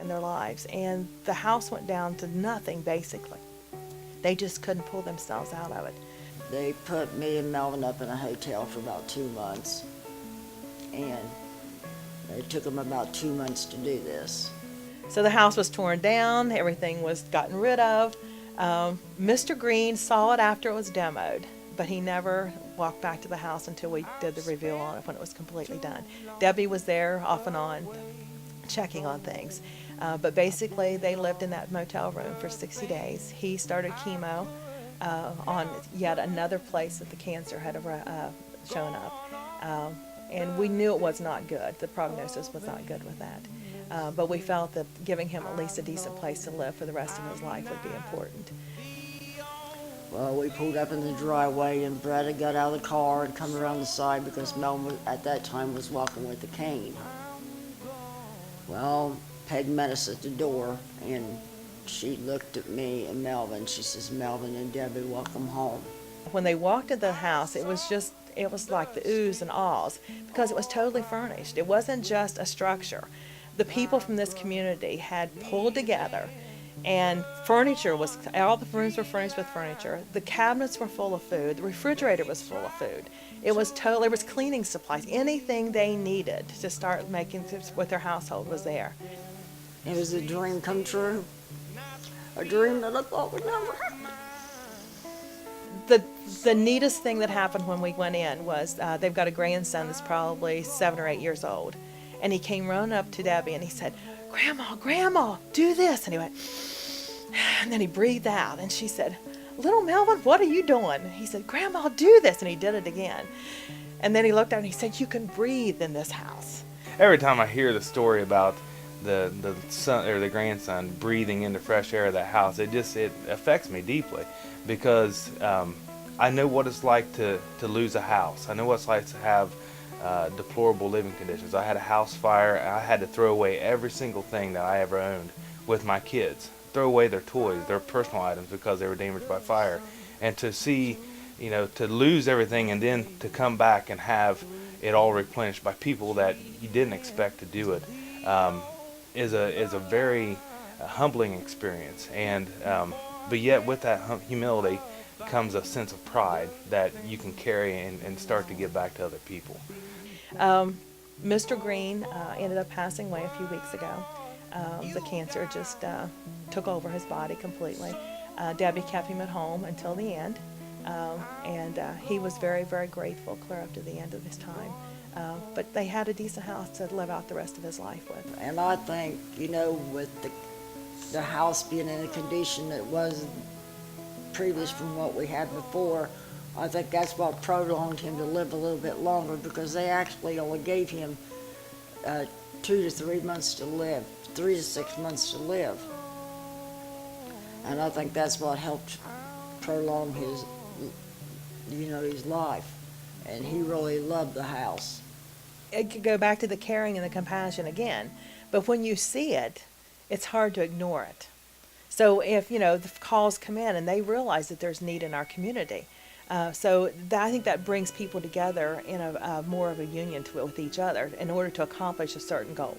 in their lives, and the house went down to nothing basically. They just couldn't pull themselves out of it. They put me and Melvin up in a hotel for about 2 months, and it took them about 2 months to do this. So the house was torn down, everything was gotten rid of. Mr. Green saw it after it was demoed, but he never walked back to the house until we did the reveal on it when it was completely done. Debbie was there off and on checking on things. But basically they lived in that motel room for 60 days. He started chemo on yet another place that the cancer had shown up. And we knew it was not good. The prognosis was not good with that. But we felt that giving him at least a decent place to live for the rest of his life would be important. Well, we pulled up in the driveway, and Brett had got out of the car and come around the side because Melvin at that time was walking with a cane. Well, Peg met us at the door, and she looked at me and Melvin. She says, "Melvin and Debbie, welcome home." When they walked into the house, it was like the oohs and ahs because it was totally furnished. It wasn't just a structure. The people from this community had pulled together, and all the rooms were furnished with furniture. The cabinets were full of food. The refrigerator was full of food. There was cleaning supplies. Anything they needed to start making with their household was there. It was a dream come true. A dream that I thought would never happen. The neatest thing that happened when we went in was they've got a grandson that's probably 7 or 8 years old. And he came running up to Debbie and he said, Grandma, do this. And he went, and then he breathed out. And she said, "Little Melvin, what are you doing?" He said, "Grandma, do this." And he did it again. And then he looked at her and he said, "You can breathe in this house." Every time I hear the story about the son or the grandson breathing in the fresh air of that house, it affects me deeply because I know what it's like to lose a house. I know what it's like to have deplorable living conditions. I had a house fire. I had to throw away every single thing that I ever owned with my kids. Throw away their toys, their personal items because they were damaged by fire. And to see, to lose everything and then to come back and have it all replenished by people that you didn't expect to do it is a very humbling experience. And but yet with that humility comes a sense of pride that you can carry and start to give back to other people. Mr. Green ended up passing away a few weeks ago. The cancer just took over his body completely. Debbie kept him at home until the end, and he was very, very grateful clear up to the end of his time. But they had a decent house to live out the rest of his life with. And I think, with the house being in a condition that was previous from what we had before, I think that's what prolonged him to live a little bit longer because they actually only gave him 2 to 3 months to live, 3 to 6 months to live. And I think that's what helped prolong his life. And he really loved the house. It could go back to the caring and the compassion again, but when you see it, it's hard to ignore it. So if, the calls come in and they realize that there's need in our community, I think that brings people together in a more of a union with each other in order to accomplish a certain goal.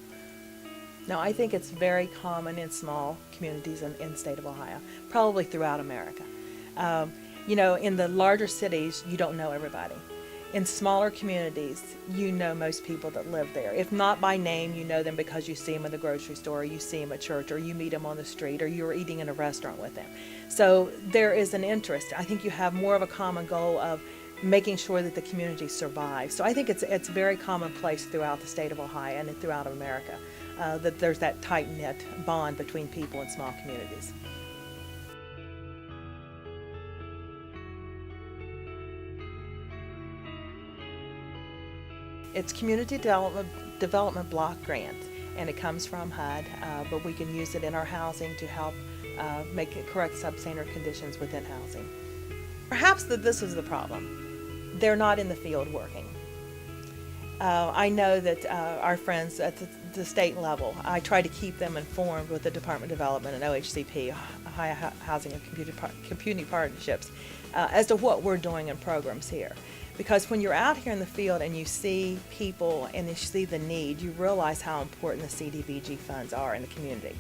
Now, I think it's very common in small communities in the state of Ohio, probably throughout America. In the larger cities, you don't know everybody. In smaller communities, you know most people that live there. If not by name, you know them because you see them in the grocery store, or you see them at church, or you meet them on the street, or you're eating in a restaurant with them. So there is an interest. I think you have more of a common goal of making sure that the community survives. So I think it's very commonplace throughout the state of Ohio and throughout America that there's that tight-knit bond between people in small communities. It's Community Development Block Grant, and it comes from HUD, but we can use it in our housing to help make it correct substandard conditions within housing. Perhaps this is the problem. They're not in the field working. I know that our friends at the state level, I try to keep them informed with the Department of Development and OHCP, Ohio Housing and Community Partnerships, as to what we're doing in programs here. Because when you're out here in the field and you see people and you see the need, you realize how important the CDBG funds are in the community.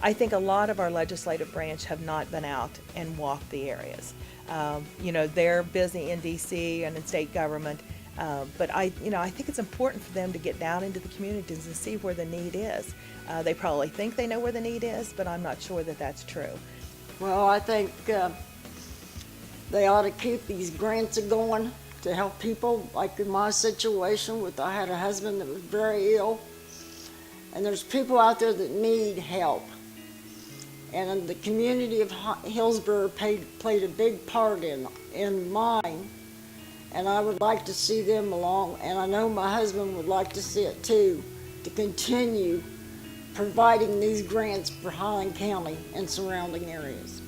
I think a lot of our legislative branch have not been out and walked the areas. They're busy in DC and in state government, but I think it's important for them to get down into the communities and see where the need is. They probably think they know where the need is, but I'm not sure that that's true. Well, I think they ought to keep these grants going to help people, like in my situation I had a husband that was very ill, and there's people out there that need help. And the community of Hillsborough played a big part in mine, and I would like to see them along, and I know my husband would like to see it too, to continue providing these grants for Highland County and surrounding areas.